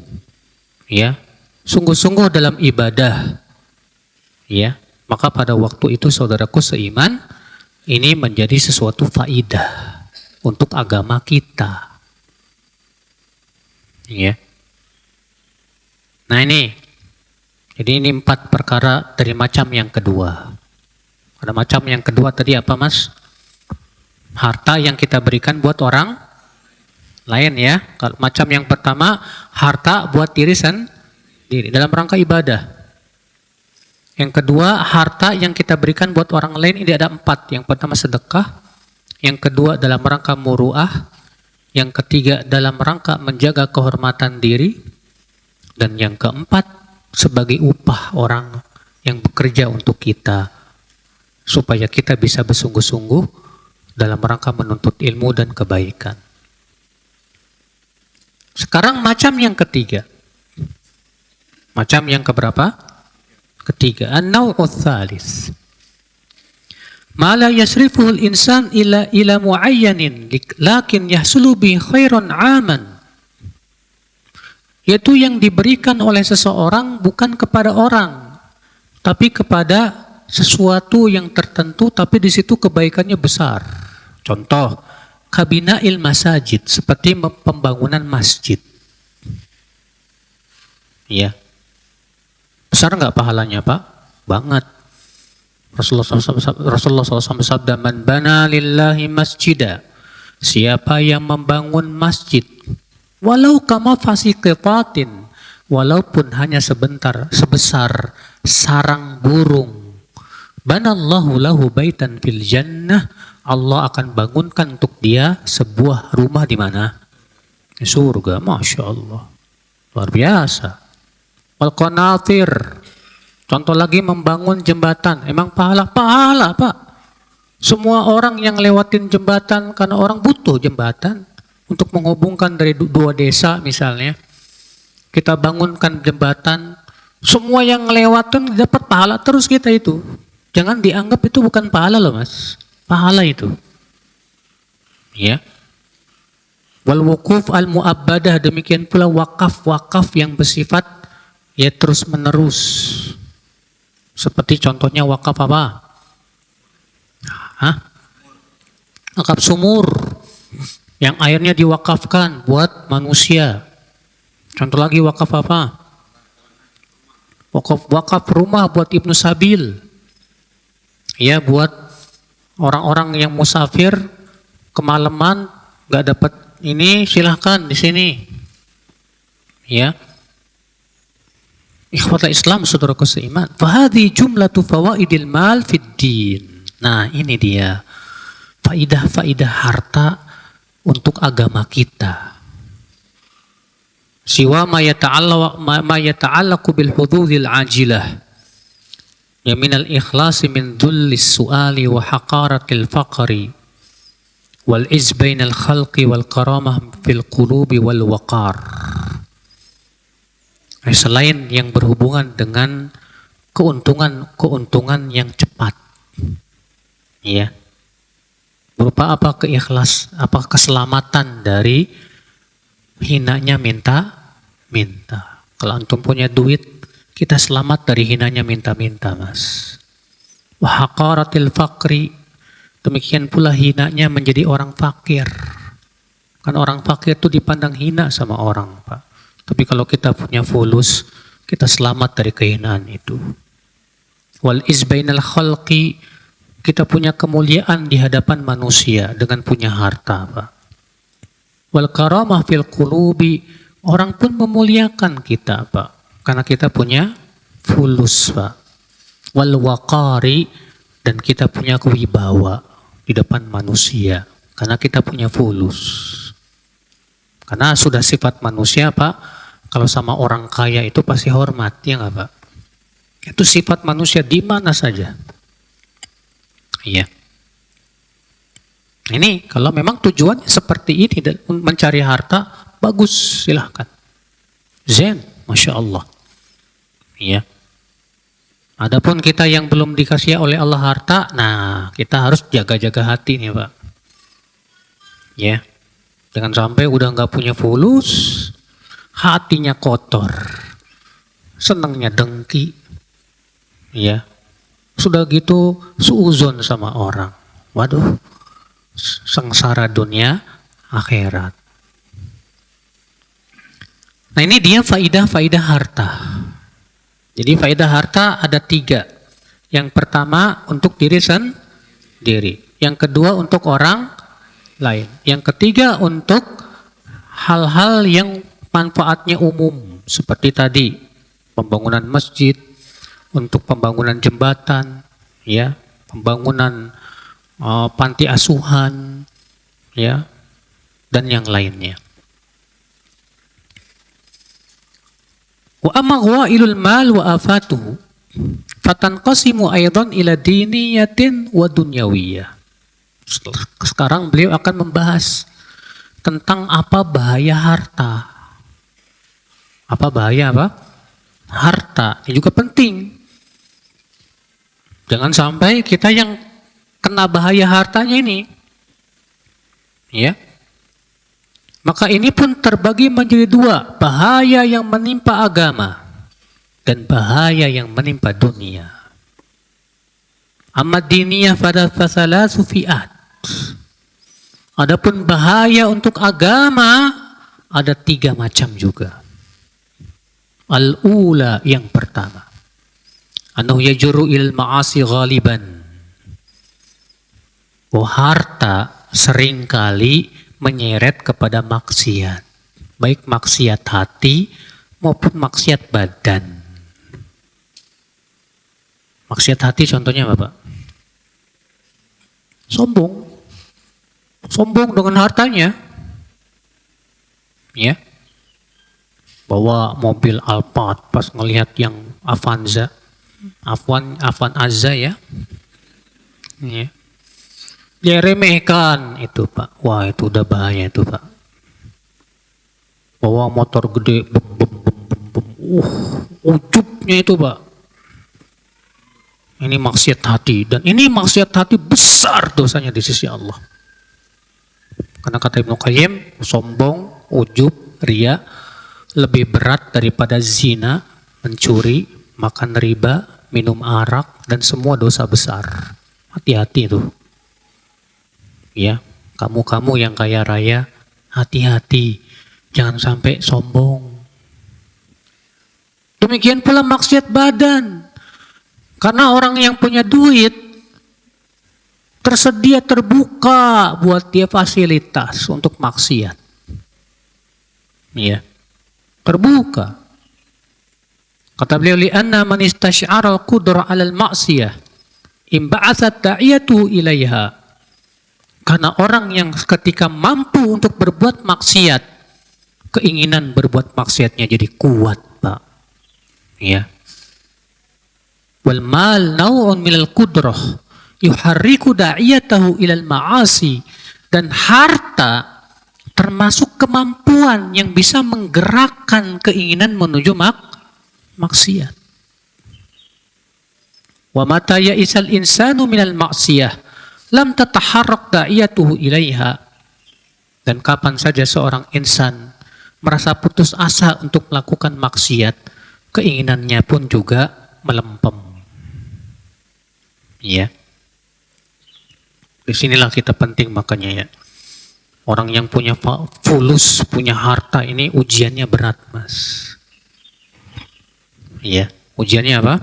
ya, sungguh-sungguh dalam ibadah, ya. Maka pada waktu itu saudaraku seiman, ini menjadi sesuatu faidah untuk agama kita, ya. Nah ini, jadi ini 4 perkara dari macam yang kedua. Ada macam yang kedua tadi apa mas? Harta yang kita berikan buat orang lain, ya. Kalau macam yang pertama, harta buat diri sendiri dalam rangka ibadah. Yang kedua, harta yang kita berikan buat orang lain ini ada 4. Yang pertama sedekah, yang kedua dalam rangka muru'ah, yang ketiga dalam rangka menjaga kehormatan diri, dan yang keempat sebagai upah orang yang bekerja untuk kita, supaya kita bisa bersungguh-sungguh dalam rangka menuntut ilmu dan kebaikan. Sekarang macam yang ketiga. Macam yang keberapa? Ketiga. An-naw'uts tsalis. Ma la yasrifuhu al-insan ila muayyanin lakin yahsulu bi khairan 'aman. Yaitu yang diberikan oleh seseorang bukan kepada orang, tapi kepada sesuatu yang tertentu, tapi di situ kebaikannya besar. Contoh, kabina'il masajid, seperti pembangunan masjid. Ya. Besar nggak pahalanya, Pak? Banget. Rasulullah SAW bersabda, "Man bana lillahi masjida." Siapa yang membangun masjid, walau kama fasiqatin, walaupun hanya sebentar, sebesar sarang burung, banallahu lahu baitan fil jannah, Allah akan bangunkan untuk dia sebuah rumah di mana? Di surga. Masya Allah, luar biasa. Wal qanatir, contoh lagi membangun jembatan. Emang pahala Pak. Semua orang yang lewatin jembatan, karena orang butuh jembatan untuk menghubungkan dari 2 desa misalnya. Kita bangunkan jembatan, semua yang ngelewatin dapat pahala terus kita itu. Jangan dianggap itu bukan pahala loh mas. Pahala itu. Ya. Wal wukuf al mu'abbadah, demikian pula wakaf yang bersifat ya terus menerus. Seperti contohnya wakaf apa? Wakaf sumur yang airnya diwakafkan buat manusia. Contoh lagi wakaf apa? Wakaf rumah buat Ibnu Sabil. Ya, buat orang-orang yang musafir kemalaman nggak dapat ini, silahkan di sini. Ya. Ikhwatul Islam, saudaraku seiman. Fahadhi jumlatu fawaidil mal fid din. Nah, ini dia faidah-faidah harta untuk agama kita. Siwa ma yata'allaqu bil hududil ajilah. Ya minal ikhlasi min dhullis su'ali wa haqaratil faqri wal izbainal khalqi wal karamah fil qulubi wal waqar. Selain yang berhubungan dengan keuntungan yang cepat, ya, berupa apa? Keikhlas, apa? Keselamatan dari hinanya minta. Kalau antum punya duit, kita selamat dari hinanya minta-minta, mas. Wa haqaratil faqri, demikian pula hinanya menjadi orang fakir. Kan orang fakir itu dipandang hina sama orang, Pak. Tapi kalau kita punya fulus, kita selamat dari kehinaan itu. Wal izbainal khalqi, kita punya kemuliaan di hadapan manusia dengan punya harta, Pak. Wal karamah fil qulubi, orang pun memuliakan kita, Pak, karena kita punya fulus, Pak. Wal waqari, dan kita punya kewibawa di depan manusia karena kita punya fulus. Karena sudah sifat manusia Pak, kalau sama orang kaya itu pasti hormat, ya nggak Pak? Itu sifat manusia di mana saja. Iya. Ini kalau memang tujuannya seperti ini dan mencari harta, bagus, silahkan. Zen, Masya Allah. Iya. Adapun kita yang belum dikasih oleh Allah harta, nah kita harus jaga-jaga hati nih Pak. Ya, jangan sampai udah nggak punya fulus, hatinya kotor, senangnya dengki, ya. Sudah gitu suuzon sama orang. Waduh, sengsara dunia akhirat. Nah ini dia faidah-faidah harta. Jadi faedah harta ada 3. Yang pertama untuk diri sendiri. Yang kedua untuk orang lain. Yang ketiga untuk hal-hal yang manfaatnya umum. Seperti tadi pembangunan masjid, untuk pembangunan jembatan, ya, pembangunan panti asuhan, ya, dan yang lainnya. Wa amma ghawailul mal wa afatuhu fatanqasimu aidan ila diniyatin wa dunyawiyah. Sekarang beliau akan membahas tentang apa bahaya harta. Apa bahaya apa? Harta. Ini juga penting. Jangan sampai kita yang kena bahaya hartanya ini. Ya. Maka ini pun terbagi menjadi 2, bahaya yang menimpa agama dan bahaya yang menimpa dunia. Amma diniyah pada fasalasu fi'at. Adapun bahaya untuk agama ada 3 macam juga. Al-ula, yang pertama, annahu yajru il ma'asi ghaliban. Harta seringkali menyeret kepada maksiat, baik maksiat hati maupun maksiat badan. Maksiat hati contohnya apa Pak? Sombong dengan hartanya, ya. Bawa mobil Alphard pas ngelihat yang Avanza, Avanza ya. Ya. Dia remehkan itu Pak. Wah itu udah bahaya itu Pak. Bawa motor gede, ujubnya itu Pak. Ini maksiat hati, dan ini maksiat hati besar dosanya di sisi Allah. Karena kata Ibnu Qayyim, sombong, ujub, ria lebih berat daripada zina, mencuri, makan riba, minum arak, dan semua dosa besar. Hati-hati itu. Ya, kamu yang kaya raya, hati-hati, jangan sampai sombong. Demikian pula maksiat badan, karena orang yang punya duit tersedia terbuka buat dia fasilitas untuk maksiat. Ya, terbuka. Kata beliau, li'anna man istash'ara al-qudra 'ala al-ma'siyah imba'atsat da'iyatu ilaiha. Karena orang yang ketika mampu untuk berbuat maksiat, keinginan berbuat maksiatnya jadi kuat, Pak. Ya. Wal mal naw'un minal qudrah yuharriku da'iyatahu ilal ma'asi. Dan harta termasuk kemampuan yang bisa menggerakkan keinginan menuju maksiat. Wa mata ya'isal insanu minal maksiyah lam tataharrak da'iyatuhu ilaiha. Dan kapan saja seorang insan merasa putus asa untuk melakukan maksiat, keinginannya pun juga melempem. Ya. Disinilah kita penting makanya ya. Orang yang punya fulus, punya harta ini ujiannya berat, Mas. Ya, ujiannya apa?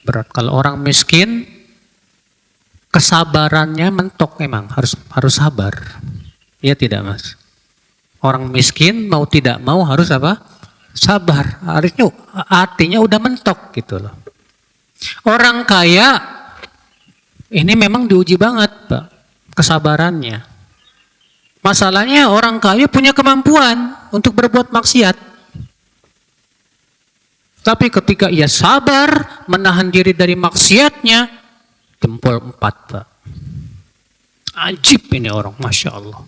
Berat. Kalau orang miskin, kesabarannya mentok, memang harus sabar. Ya tidak Mas? Orang miskin mau tidak mau harus apa? Sabar. Artinya udah mentok gitu loh. Orang kaya ini memang diuji banget Pak, kesabarannya. Masalahnya orang kaya punya kemampuan untuk berbuat maksiat. Tapi ketika ia sabar menahan diri dari maksiatnya, jempol 4, Pak. Ajib ini orang, Masya Allah.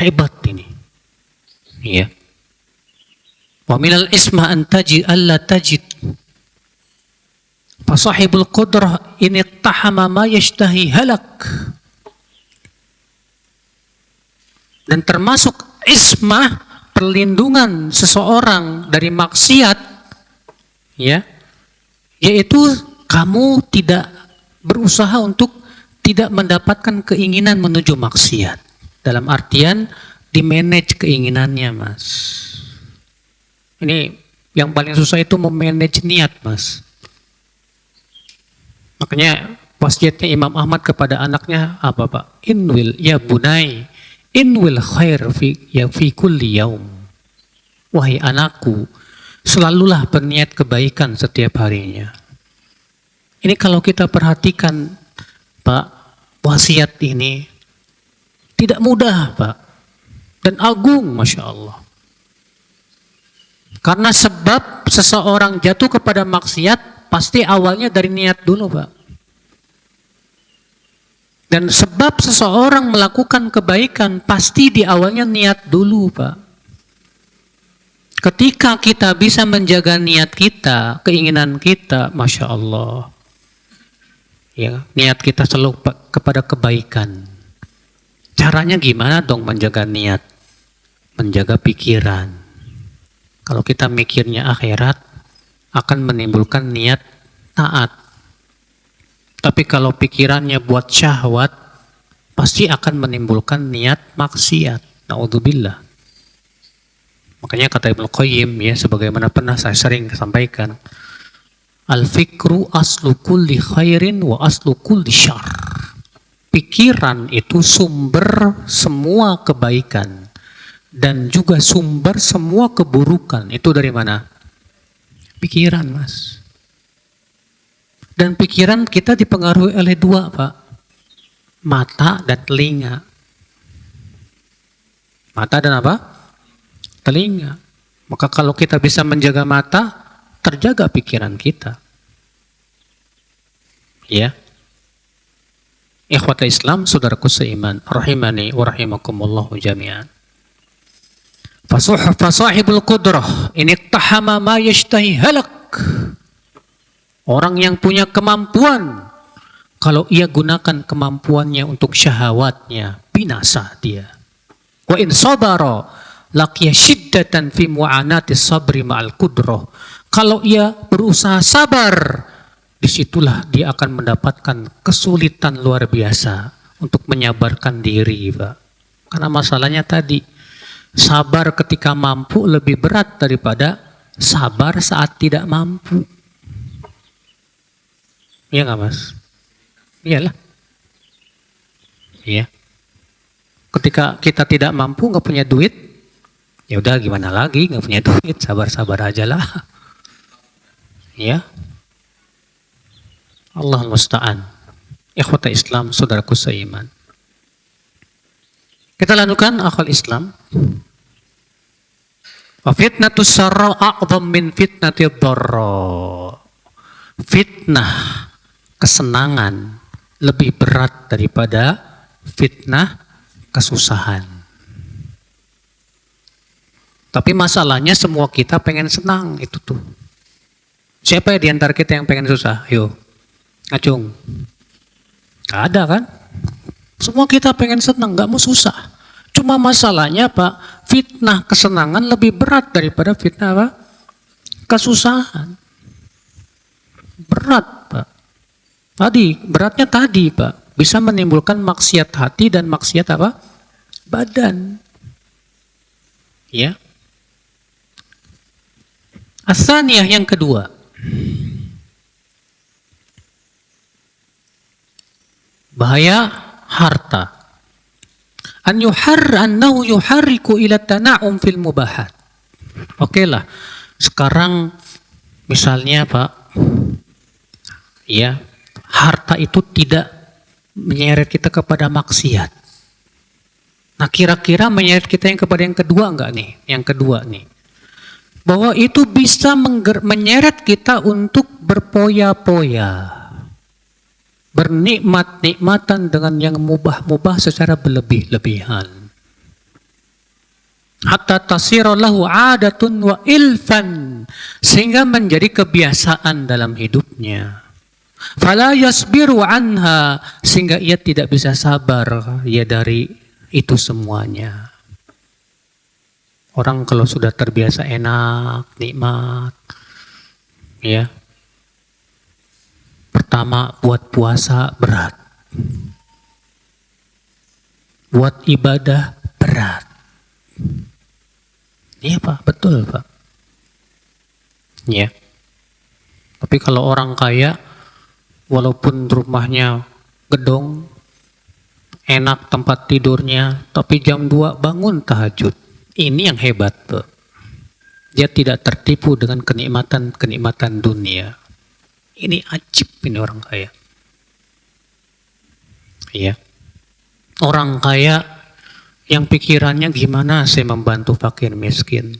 Hebat ini. Iya. Wa minal isma an tajid alla tajid. Fasahibul qudrah in ittahama ma yashtahi halak. Dan termasuk ismah, perlindungan seseorang dari maksiat, ya, yaitu kamu tidak berusaha untuk tidak mendapatkan keinginan menuju maksiat. Dalam artian di-manage keinginannya, Mas. Ini yang paling susah itu memanage niat, Mas. Makanya wasiatnya Imam Ahmad kepada anaknya apa, Pak? Inwil ya bunai, inwil khair fi kulli yaum. Wahai anakku, selalulah berniat kebaikan setiap harinya. Ini kalau kita perhatikan, Pak, wasiat ini tidak mudah, Pak, dan agung, Masya Allah. Karena sebab seseorang jatuh kepada maksiat pasti awalnya dari niat dulu, Pak. Dan sebab seseorang melakukan kebaikan pasti di awalnya niat dulu, Pak. Ketika kita bisa menjaga niat kita, keinginan kita, Masya Allah, ya, niat kita selalu kepada kebaikan. Caranya gimana dong menjaga niat? Menjaga pikiran. Kalau kita mikirnya akhirat, akan menimbulkan niat taat. Tapi kalau pikirannya buat syahwat, pasti akan menimbulkan niat maksiat. Na'udzubillah. Makanya kata Ibnu Qayyim, ya, sebagaimana pernah saya sering sampaikan, al-fikru aslu kulli khairin wa aslu kulli syarr. Pikiran itu sumber semua kebaikan dan juga sumber semua keburukan. Itu dari mana? Pikiran, Mas. Dan pikiran kita dipengaruhi oleh 2, Pak. Mata dan telinga. Mata dan apa? Telinga. Maka kalau kita bisa menjaga mata, terjaga pikiran kita. Ya. Ikhwata Islam, saudaraku seiman, rahimani wa rahimakumullahu jami'an. Fasahibul qudrah in ittahama ma yashtahi halak. Orang yang punya kemampuan, kalau ia gunakan kemampuannya untuk syahwatnya, binasa dia. Wa in sabara laqiya syiddatan fi mu'anati sabri ma'al qudrah. Kalau ia berusaha sabar, disitulah dia akan mendapatkan kesulitan luar biasa untuk menyabarkan diri, Pak. Karena masalahnya tadi, sabar ketika mampu lebih berat daripada sabar saat tidak mampu. Iya nggak, Mas? Iyalah. Iya. Ketika kita tidak mampu, nggak punya duit, ya udah gimana lagi, nggak punya duit, sabar-sabar aja lah. Ya. Allah musta'an. Ikhwata Islam, saudaraku seiman. Kita lanjutkan akhwal Islam. Wa fitnatus sarra a'zam min fitnatid dharra. Fitnah kesenangan lebih berat daripada fitnah kesusahan. Tapi masalahnya semua kita pengen senang, itu tuh. Siapa ya di antara kita yang pengen susah? Yuk, ngacung. Gak ada kan? Semua kita pengen senang, gak mau susah. Cuma masalahnya, Pak, fitnah kesenangan lebih berat daripada fitnah apa? Kesusahan. Berat, Pak. Beratnya tadi, Pak. Bisa menimbulkan maksiat hati dan maksiat apa? Badan. Ya. As-saniyah yang kedua. Bahaya harta. Annahu yuharriku ila tana'um fil mubahat. Oke lah. Sekarang misalnya, Pak, ya, harta itu tidak menyeret kita kepada maksiat. Nah, kira-kira menyeret kita yang kepada yang kedua enggak nih? Yang kedua nih. Bahwa itu bisa menyeret kita untuk berpoya-poya. Bernikmat-nikmatan dengan yang mubah-mubah secara berlebih-lebihan. Hatta tasirallahu adatun wa ilfan. Sehingga menjadi kebiasaan dalam hidupnya. Fala yasbiru anha. Sehingga ia tidak bisa sabar ya dari itu semuanya. Orang kalau sudah terbiasa enak, nikmat, ya. Pertama, buat puasa berat. Buat ibadah berat. Iya Pak, betul Pak. Ya. Tapi kalau orang kaya, walaupun rumahnya gedong, enak tempat tidurnya, tapi jam 2 bangun tahajud. Ini yang hebat Pak. Dia tidak tertipu dengan kenikmatan-kenikmatan dunia. Ini ajib ini orang kaya. Iya. Orang kaya yang pikirannya gimana saya membantu fakir miskin.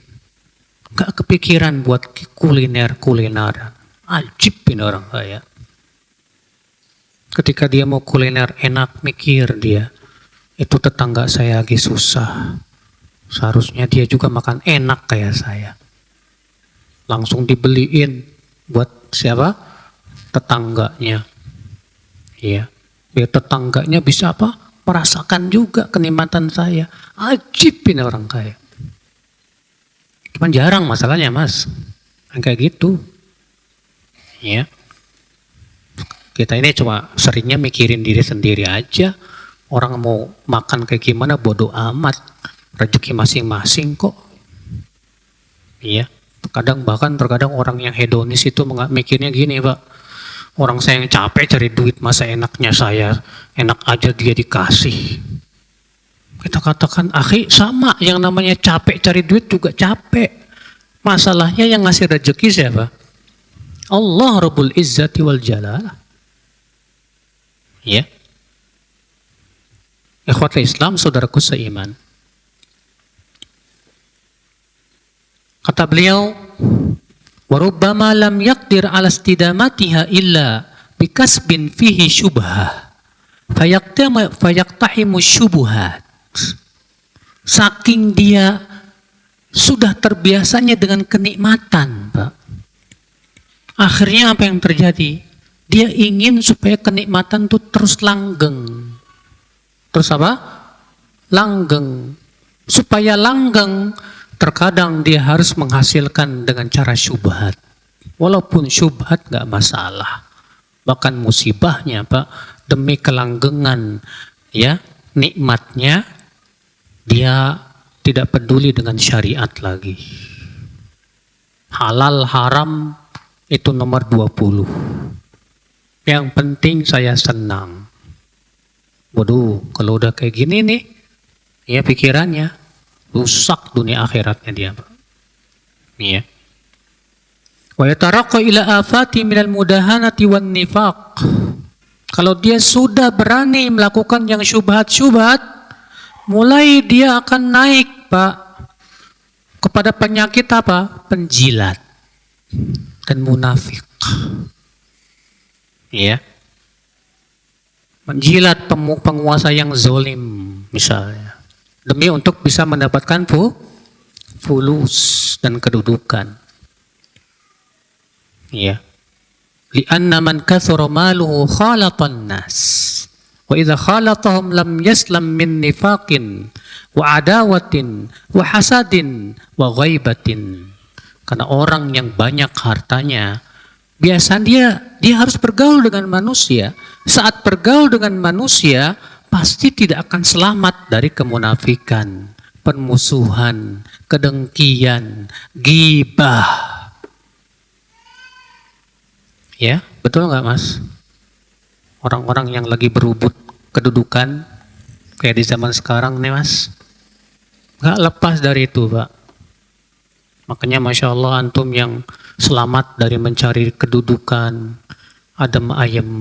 Gak kepikiran buat kuliner-kulineran. Ajib ini orang kaya. Ketika dia mau kuliner enak, mikir dia, itu tetangga saya lagi susah. Seharusnya dia juga makan enak kayak saya. Langsung dibeliin buat siapa? Tetangganya. Iya. Biar tetangganya bisa apa? Merasakan juga kenikmatan saya. Ajib ini orang kaya. Cuman jarang masalahnya Mas. Kayak gitu. Iya. Kita ini cuma seringnya mikirin diri sendiri aja. Orang mau makan kayak gimana bodoh amat. Rezeki masing-masing kok. Iya. Terkadang orang yang hedonis itu mikirnya gini Pak. Orang saya yang capek cari duit, masa enaknya saya. Enak aja dia dikasih. Kita katakan, akhi sama. Yang namanya capek cari duit juga capek. Masalahnya yang ngasih rezeki siapa? Allah Rabbul Izzati wal Jalal. Ya. Ikhwatul Islam, saudaraku seiman. Kata beliau, wa rubbama lam yaqdir ala istidamatiha illa bikasbin fihi syubhah fayaqtahimu syubhat. Saking dia sudah terbiasanya dengan kenikmatan, Pak. Akhirnya apa yang terjadi? Dia ingin supaya kenikmatan itu terus langgeng. Terus apa? Langgeng. Supaya langgeng, terkadang dia harus menghasilkan dengan cara syubhat. Walaupun syubhat gak masalah. Bahkan musibahnya Pak, demi kelanggengan ya nikmatnya, dia tidak peduli dengan syariat lagi. Halal haram itu nomor 20. Yang penting saya senang. Waduh, kalau udah kayak gini nih, ya pikirannya rusak dunia akhiratnya dia. Iya. Wa yataraqqa ila afati minal mudahanati wan nifaq. Kalau dia sudah berani melakukan yang syubhat-syubhat, mulai dia akan naik, Pak, kepada penyakit apa? Penjilat dan munafik. Ya, menjilat penguasa yang zalim misalnya, demi untuk bisa mendapatkan fulus dan kedudukan. Ya, lianna man kathura maluhu khalatan nas, wa idza khalatahum lam yaslam min nifaqin wa adawatin wa hasadin wa ghaibatin. Karena orang yang banyak hartanya, biasanya dia harus bergaul dengan manusia. Saat bergaul dengan manusia, pasti tidak akan selamat dari kemunafikan, permusuhan, kedengkian, ghibah. Ya, betul nggak Mas? Orang-orang yang lagi berebut kedudukan, kayak di zaman sekarang nih Mas, nggak lepas dari itu Pak. Makanya Masya Allah antum yang selamat dari mencari kedudukan, adem ayem,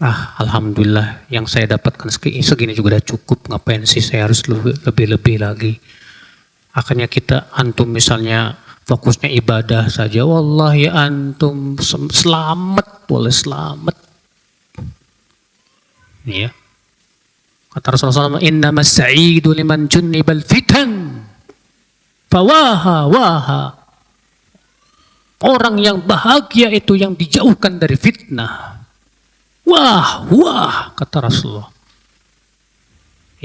Alhamdulillah yang saya dapatkan segini juga udah cukup, ngapain sih saya harus lebih lagi. Akhirnya kita antum misalnya fokusnya ibadah saja, wallahi antum selamat, boleh selamat. Ya. Kata Rasulullah SAW, innamas sa'idu liman junnibal fitan fawaha waha. Orang yang bahagia itu yang dijauhkan dari fitnah. Wah, wah, kata Rasulullah.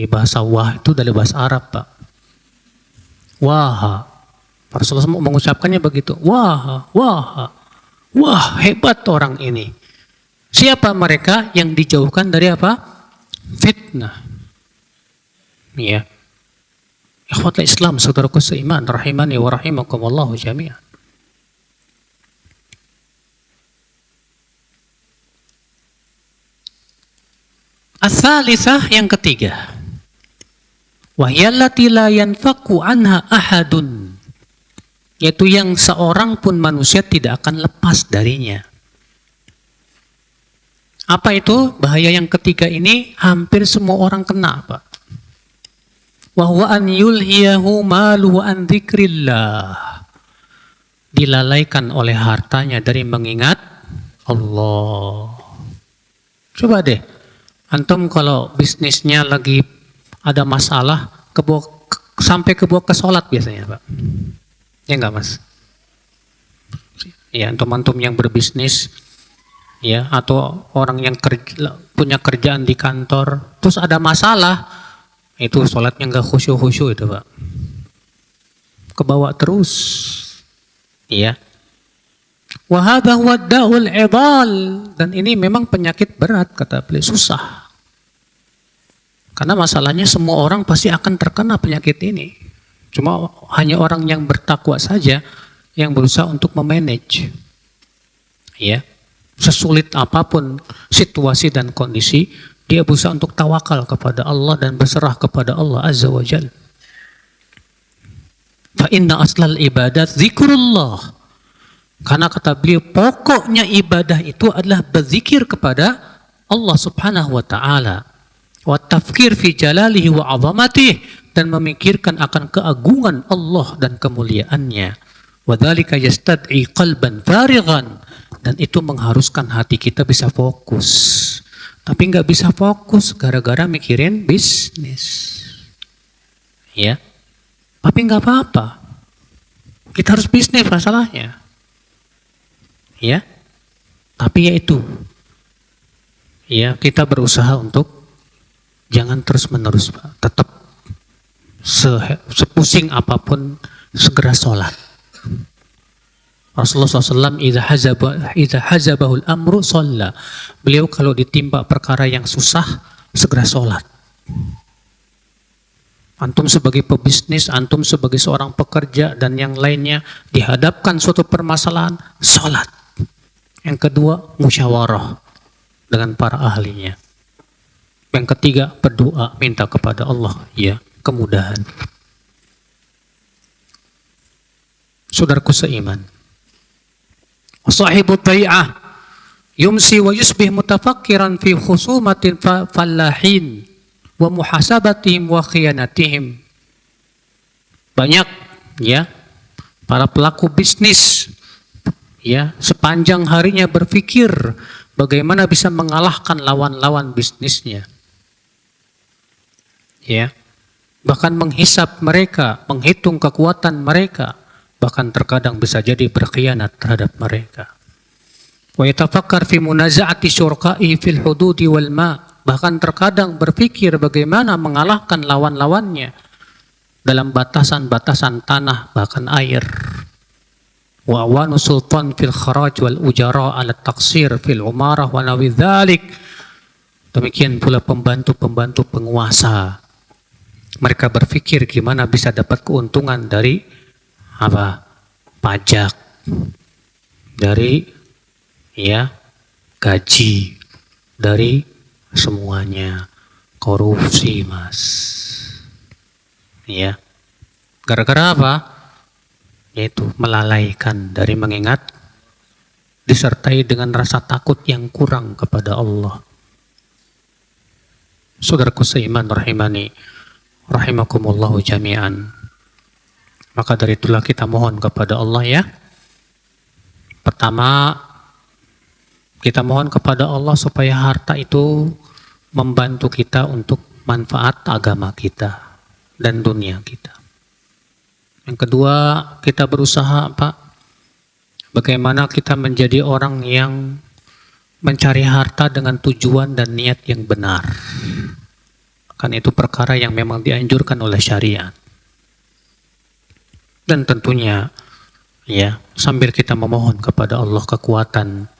Bahasa wah itu dari bahasa Arab, Pak. Wah, Rasulullah mengucapkannya begitu. Wah, wah, wah, hebat orang ini. Siapa mereka yang dijauhkan dari apa? Fitnah. Ya. Ikhwatul Islam, saudaraku seiman, rahimani wa rahimakumullahu jami'an. As-salisah yang ketiga. Wahyallati la yanfaku anha ahadun. Yaitu yang seorang pun manusia tidak akan lepas darinya. Apa itu? Bahaya yang ketiga ini hampir semua orang kena, Pak. Wa huwa an yulhiyahu maluhu an dzikrillah. Dilalaikan oleh hartanya dari mengingat Allah. Coba deh, antum kalau bisnisnya lagi ada masalah, sampai kebawa ke sholat biasanya, Pak. Ya enggak, Mas? Ya, antum-antum yang berbisnis, ya, atau orang yang punya kerjaan di kantor, terus ada masalah, itu sholatnya enggak khusyuk-khusyuk itu, Pak. Kebawa terus, ya. Wa hadha huwa da'ul idal, dan ini memang penyakit berat, kata beliau, susah. Karena masalahnya semua orang pasti akan terkena penyakit ini. Cuma hanya orang yang bertakwa saja yang berusaha untuk memanage. Ya. Sesulit apapun situasi dan kondisi, dia berusaha untuk tawakal kepada Allah dan berserah kepada Allah Azza wa Jalla. Fa inna aslal ibadat zikrullah. Karena kata beliau, pokoknya ibadah itu adalah berzikir kepada Allah Subhanahu wa taala. Wa tafkir fi jalalihi wa 'azamatih, dan memikirkan akan keagungan Allah dan kemuliaannya. Wa dzalika yastad'i qalban farighan, dan itu mengharuskan hati kita bisa fokus. Tapi nggak bisa fokus gara-gara mikirin bisnis. Ya. Tapi nggak apa-apa. Kita harus bisnis masalahnya. Ya. Tapi ya itu. Ya, kita berusaha untuk jangan terus-menerus, Pak. Tetap sepusing apapun segera sholat. Rasulullah SAW idza hazabahul amru shalla. Beliau kalau ditimpa perkara yang susah segera sholat. Antum sebagai pebisnis, antum sebagai seorang pekerja dan yang lainnya dihadapkan suatu permasalahan, sholat. Yang kedua, musyawarah dengan para ahlinya. Yang ketiga, berdoa, minta kepada Allah ya kemudahan. Saudaraku seiman, sahibut bai'ah yumsi wa yusbih mutafakkiran fi khusumatin fallahin wa muhasabatihim wa khiyanatihim. Banyak ya para pelaku bisnis ya sepanjang harinya berpikir bagaimana bisa mengalahkan lawan-lawan bisnisnya. Ya, bahkan menghisap mereka, menghitung kekuatan mereka, bahkan terkadang bisa jadi berkhianat terhadap mereka. Wa yatafakkar fi munaza'ati syuraka'i fil hududi wal ma', bahkan terkadang berpikir bagaimana mengalahkan lawan-lawannya dalam batasan-batasan tanah bahkan air. Wa awanu sultan fil kharaj wal ujara ala taqsir fil umarah wa nawi dzalik. Demikian pula pembantu-pembantu penguasa. Mereka berpikir gimana bisa dapat keuntungan dari apa? Pajak, dari ya gaji, dari semuanya. Korupsi, Mas. Ya. Gara-gara apa? Yaitu melalaikan dari mengingat, disertai dengan rasa takut yang kurang kepada Allah. Saudaraku seiman rahimani rahimakumullahu jami'an. Maka dari itulah kita mohon kepada Allah ya. Pertama, kita mohon kepada Allah supaya harta itu membantu kita untuk manfaat agama kita dan dunia kita. Yang kedua, kita berusaha bagaimana kita menjadi orang yang mencari harta dengan tujuan dan niat yang benar. Kan itu perkara yang memang dianjurkan oleh syariat. Dan tentunya ya, sambil kita memohon kepada Allah kekuatan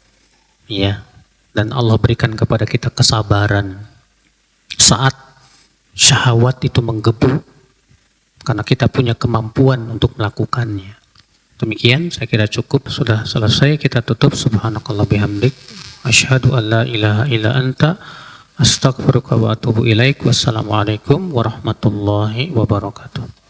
ya, dan Allah berikan kepada kita kesabaran saat syahwat itu menggebu, karena kita punya kemampuan untuk melakukannya. Demikian saya kira cukup, sudah selesai, kita tutup. Subhanakallah bihamdik, asyhadu an la ilaha illa anta, astaghfiruka wa atubu ilaik. Wassalamualaikum warahmatullahi wabarakatuh.